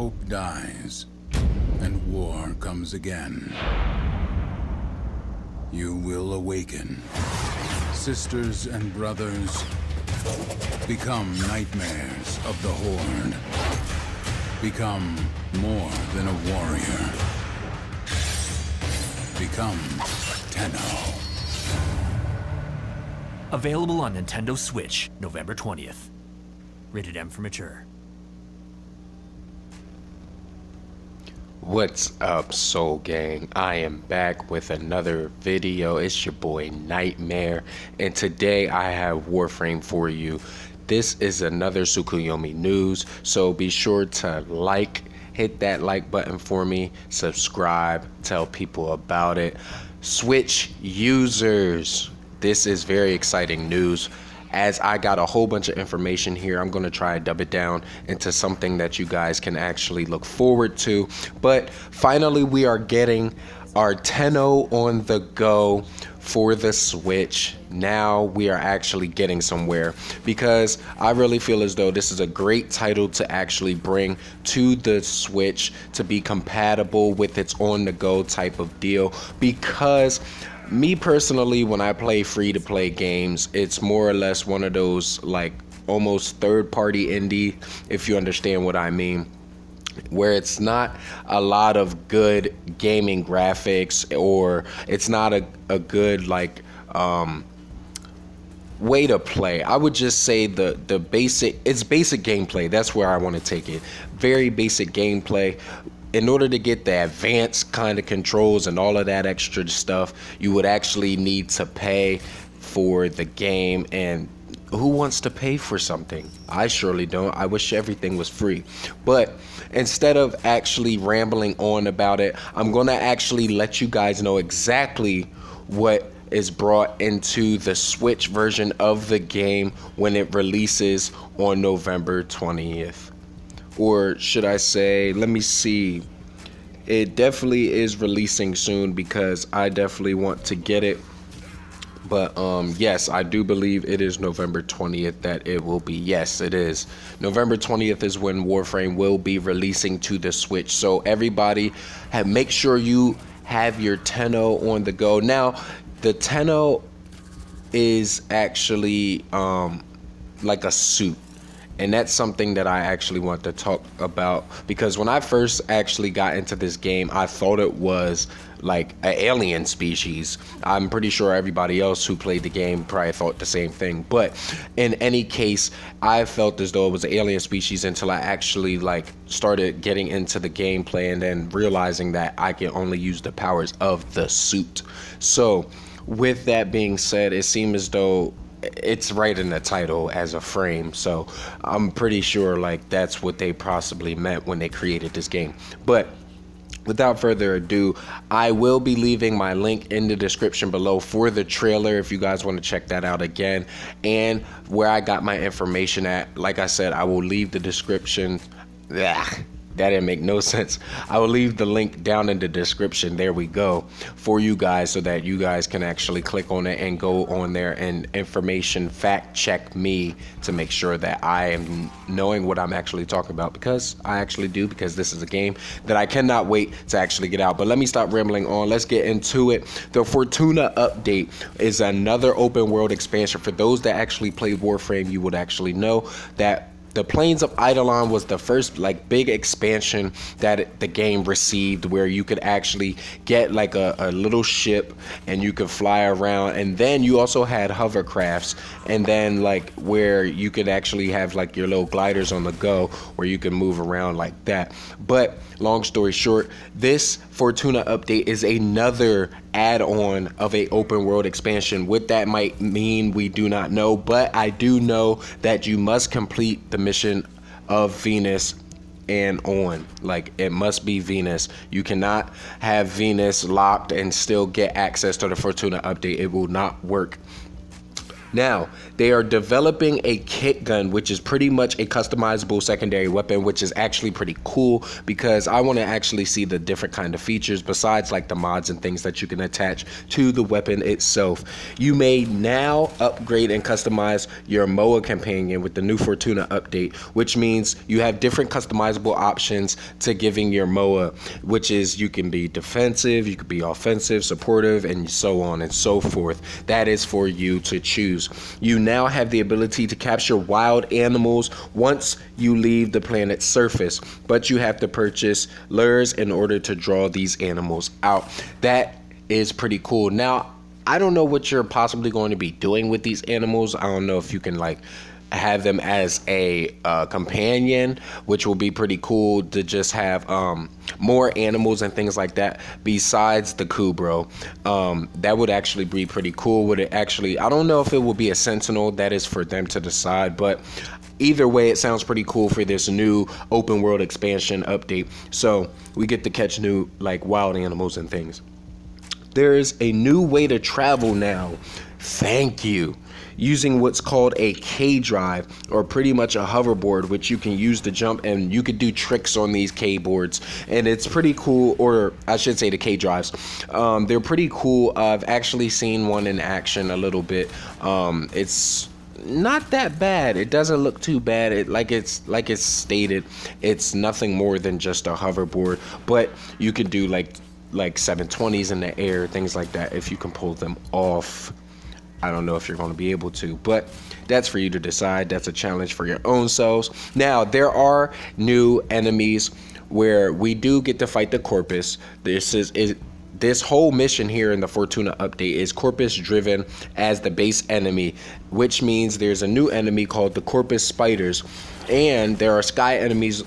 hope dies and war comes again, you will awaken. Sisters and brothers, become nightmares of the Horde. Become more than a warrior. Become Tenno. Available on Nintendo Switch, November 20th. Rated M for mature. What's up, Soul Gang? I am back with another video. It's your boy Nightmare, and today I have Warframe for you. This is another Tsukuyomi news, so be sure to hit that like button for me, subscribe, tell people about it. Switch users, this is very exciting news. As I got a whole bunch of information here, I'm going to try to dub it down into something that you guys can actually look forward to. But finally, we are getting our Tenno on the go for the Switch. Now we are actually getting somewhere, because I really feel as though this is a great title to actually bring to the Switch to be compatible with its on-the-go type of deal. Because me personally, when I play free-to-play games, it's more or less one of those like almost third-party indie, if you understand what I mean, where it's not a lot of good gaming graphics, or it's not a good like way to play. I would just say the basic gameplay. That's where I want to take it. Very basic gameplay. In order to get the advanced kind of controls and all of that extra stuff, you would actually need to pay for the game, and who wants to pay for something? I surely don't. I wish everything was free. But instead of actually rambling on about it, I'm going to actually let you guys know exactly what is brought into the Switch version of the game when it releases on November 20th. Or should I say, let me see. It definitely is releasing soon, because I definitely want to get it. But yes, I do believe it is November 20th that it will be. Yes, it is. November 20th is when Warframe will be releasing to the Switch. So everybody, make sure you have your Tenno on the go. Now, the Tenno is actually like a suit. And that's something that I actually want to talk about, because when I first actually got into this game, I thought it was like an alien species. I'm pretty sure everybody else who played the game probably thought the same thing. But in any case, I felt as though it was an alien species until I actually like started getting into the gameplay, and then realizing that I can only use the powers of the suit. So with that being said, it seemed as though it's right in the title as a frame, so I'm pretty sure like that's what they possibly meant when they created this game. But without further ado, I will be leaving my link in the description below for the trailer if you guys want to check that out again, and where I got my information at. Like I said, I will leave the description. That didn't make no sense. I will leave the link down in the description, there we go, for you guys, so that you guys can actually click on it and go on there and information fact check me to make sure that I am knowing what I'm actually talking about, because I actually do, because this is a game that I cannot wait to actually get out. But let me stop rambling on. Let's get into it. The Fortuna update is another open world expansion. For those that actually played Warframe, you would actually know that the Plains of Eidolon was the first like big expansion that the game received, where you could actually get like a little ship and you could fly around, and then you also had hovercrafts, and then like where you could actually have like your little gliders on the go where you can move around like that. But long story short, this Fortuna update is another add-on of a open world expansion. What that might mean, we do not know, but I do know that you must complete the mission of Venus and on. Like, it must be Venus. You cannot have Venus locked and still get access to the Fortuna update. It will not work. Now, they are developing a kit gun, which is pretty much a customizable secondary weapon, which is actually pretty cool because I want to actually see the different kind of features besides like the mods and things that you can attach to the weapon itself. You may now upgrade and customize your MOA companion with the new Fortuna update, which means you have different customizable options to giving your MOA, which is you can be defensive, you could be offensive, supportive, and so on and so forth. That is for you to choose. You now have the ability to capture wild animals once you leave the planet's surface, but you have to purchase lures in order to draw these animals out. That is pretty cool. Now, I don't know what you're possibly going to be doing with these animals. I don't know if you can like have them as a companion, which will be pretty cool to just have more animals and things like that besides the Kubro. That would actually be pretty cool. Would it actually, I don't know if it will be a sentinel. That is for them to decide, but either way, it sounds pretty cool for this new open world expansion update. So we get to catch new like wild animals and things. There is a new way to travel now. Thank you. Using what's called a K drive, or pretty much a hoverboard, which you can use to jump, and you could do tricks on these K boards, and it's pretty cool. Or I should say the K drives. They're pretty cool. I've actually seen one in action a little bit. It's not that bad. It doesn't look too bad. Like it's stated, it's nothing more than just a hoverboard, but you can do like 720s in the air, things like that, if you can pull them off. I don't know if you're going to be able to, but that's for you to decide. That's a challenge for your own selves. Now, there are new enemies where we do get to fight the Corpus. This whole mission here in the Fortuna update is Corpus driven as the base enemy, which means there's a new enemy called the Corpus Spiders, and there are sky enemies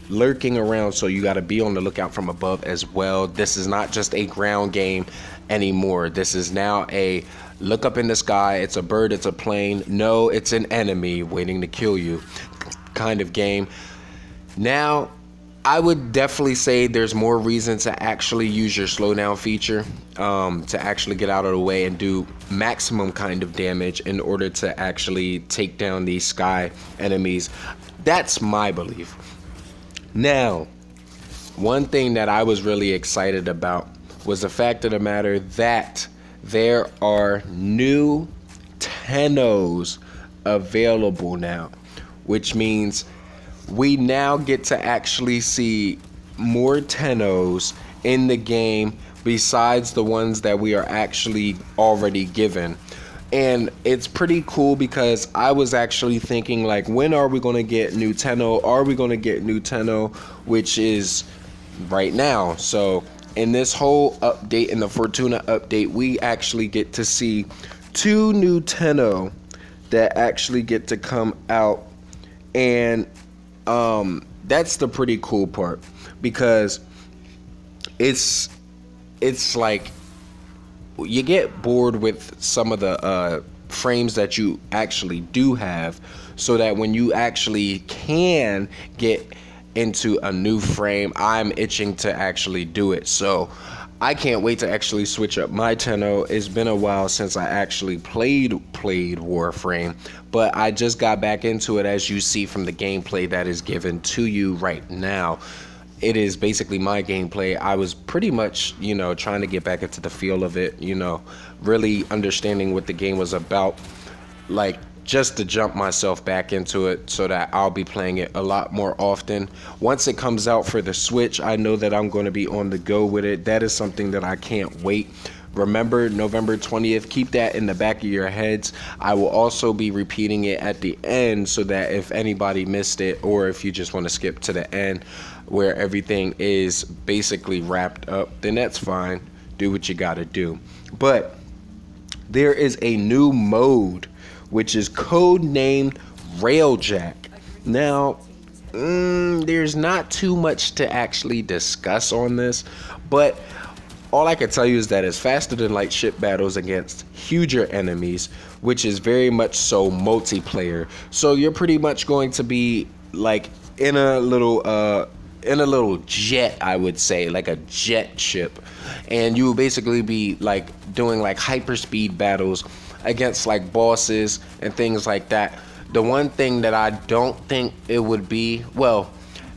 lurking around, so you got to be on the lookout from above as well. This is not just a ground game anymore. This is now a look up in the sky, it's a bird, it's a plane, no, it's an enemy waiting to kill you kind of game. Now, I would definitely say there's more reason to actually use your slowdown feature to actually get out of the way and do maximum kind of damage in order to actually take down these sky enemies. That's my belief. Now, one thing that I was really excited about was the fact of the matter that there are new Tennos available now, which means we now get to actually see more Tennos in the game besides the ones that we are actually already given. And it's pretty cool because I was actually thinking like, when are we going to get new Tenno? Are we going to get new Tenno? Which is right now. So in this whole update, in the Fortuna update, we actually get to see 2 new Tenno that actually get to come out. And that's the pretty cool part, because it's like you get bored with some of the frames that you actually do have, so that when you actually can get into a new frame, I'm itching to actually do it. So I can't wait to actually switch up my Tenno. It's been a while since I actually played Warframe, but I just got back into it, as you see from the gameplay that is given to you right now. It is basically my gameplay. I was pretty much, trying to get back into the feel of it, really understanding what the game was about, like just to jump myself back into it so that I'll be playing it a lot more often. Once it comes out for the Switch, I know that I'm going to be on the go with it. That is something that I can't wait. Remember, November 20th, keep that in the back of your heads. I will also be repeating it at the end, so that if anybody missed it, or if you just want to skip to the end where everything is basically wrapped up, then that's fine. Do what you gotta do. But there is a new mode, which is codenamed Railjack. Now, there's not too much to actually discuss on this, but all I can tell you is that it's faster than light ship battles against huger enemies, which is very much so multiplayer. So you're pretty much going to be like in a little jet, I would say, like a jet ship, and you will basically be like doing like hyperspeed battles against like bosses and things like that. The one thing that I don't think it would be, well,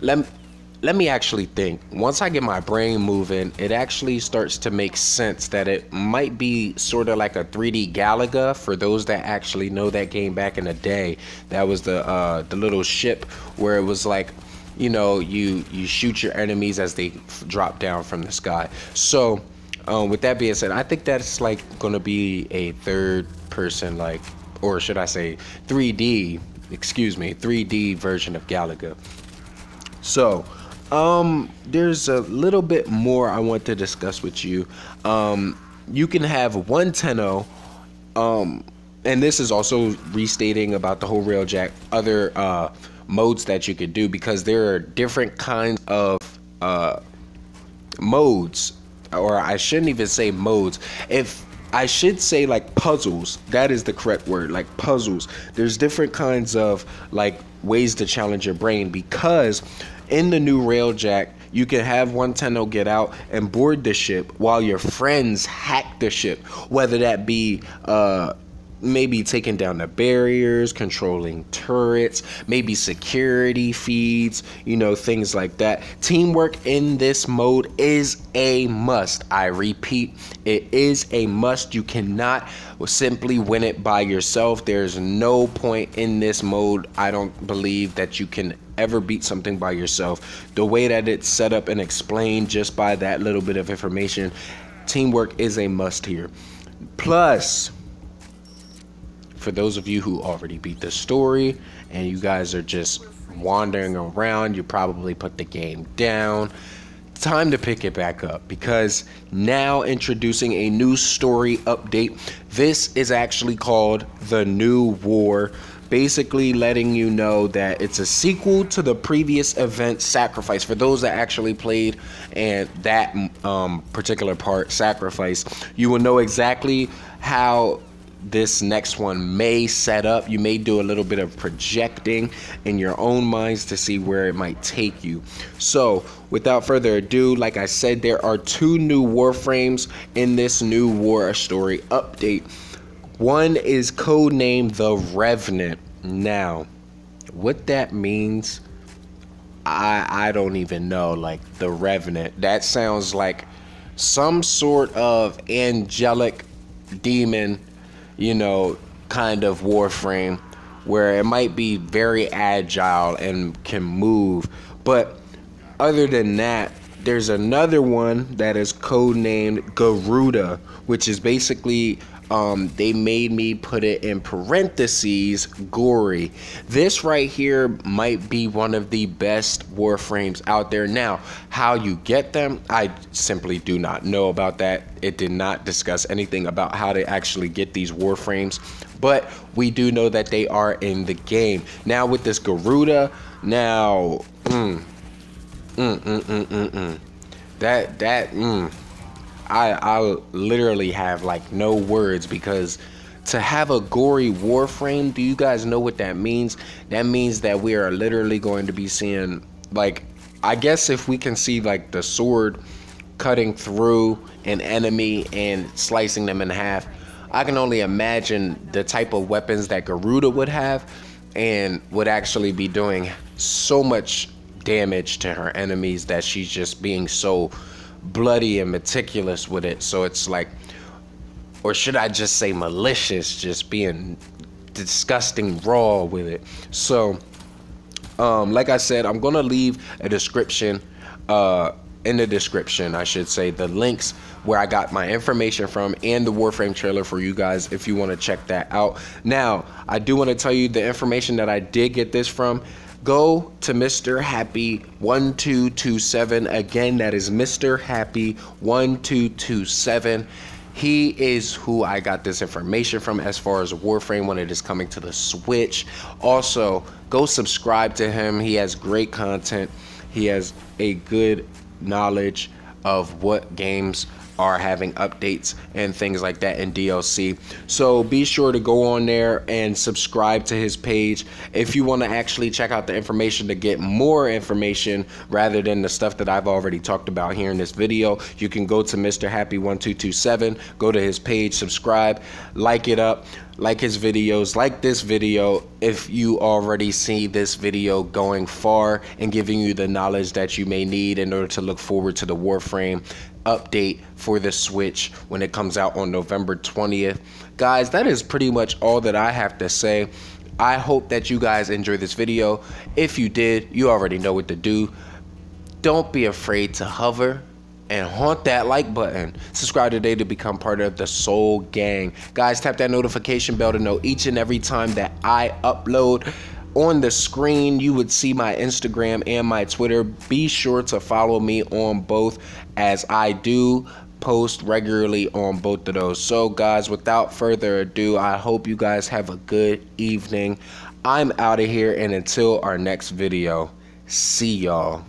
let me actually think. Once I get my brain moving, it actually starts to make sense that it might be sort of like a 3D Galaga. For those that actually know that game back in the day, that was the little ship where it was like, you know, you shoot your enemies as they drop down from the sky. So with that being said, I think that's like gonna be a third person, like, or should I say 3D, excuse me, 3D version of Galaga. So there's a little bit more I want to discuss with you. You can have one Tenno, and this is also restating about the whole Railjack other modes that you could do, because there are different kinds of modes, or I shouldn't even say modes. If I should say like puzzles, that is the correct word, like puzzles. There's different kinds of like ways to challenge your brain, because in the new Railjack, you can have one Tenno get out and board the ship while your friends hack the ship, whether that be maybe taking down the barriers, controlling turrets, maybe security feeds, you know, things like that. Teamwork in this mode is a must. I repeat, it is a must. You cannot simply win it by yourself. There's no point in this mode, I don't believe, that you can ever beat something by yourself. The way that it's set up and explained just by that little bit of information, teamwork is a must here. Plus, for those of you who already beat the story and you guys are just wandering around, you probably put the game down. Time to pick it back up, because now introducing a new story update. This is actually called The New War, basically letting you know that it's a sequel to the previous event, Sacrifice. For those that actually played and that particular part, Sacrifice, you will know exactly how this next one may set up. You may do a little bit of projecting in your own minds to see where it might take you. So without further ado, like I said, there are 2 new Warframes in this new war story update. One is codenamed the Revenant. Now, what that means, I don't even know. Like, the Revenant, that sounds like some sort of angelic demon, you know, kind of Warframe, where it might be very agile and can move. But other than that, there's another one that is codenamed Garuda, which is basically they made me put it in parentheses, gory. This right here might be one of the best Warframes out there. Now, how you get them, I simply do not know about that. It did not discuss anything about how to actually get these Warframes, but we do know that they are in the game. Now with this Garuda, now, I literally have like no words, because to have a gory Warframe, do you guys know what that means? That means that we are literally going to be seeing, like, I guess if we can see like the sword cutting through an enemy and slicing them in half, I can only imagine the type of weapons that Garuda would have, and would actually be doing so much damage to her enemies that she's just being so bloody and meticulous with it. So it's like, or should I just say malicious, just being disgusting raw with it. So like I said, I'm gonna leave a description in the description, I should say, the links where I got my information from and the Warframe trailer for you guys if you want to check that out. Now, I do want to tell you the information that I did get this from. Go to Mr. Happy 1227. Again, that is Mr. Happy 1227. He is who I got this information from as far as Warframe when it is coming to the Switch. Also, go subscribe to him. He has great content. He has a good knowledge of what games are having updates and things like that in DLC. So be sure to go on there and subscribe to his page. If you want to actually check out the information to get more information rather than the stuff that I've already talked about here in this video, you can go to Mr. Happy 1227, go to his page, subscribe, like it up, like his videos, like this video if you already see this video going far and giving you the knowledge that you may need in order to look forward to the Warframe update for the Switch when it comes out on November 20th. Guys, that is pretty much all that I have to say. I hope that you guys enjoyed this video. If you did, you already know what to do. Don't be afraid to hover and haunt that like button. Subscribe today to become part of the Soul Gang. Guys, tap that notification bell to know each and every time that I upload. On the screen, you would see my Instagram and my Twitter. Be sure to follow me on both, as I do post regularly on both of those. So guys, without further ado, I hope you guys have a good evening. I'm out of here, and until our next video, see y'all.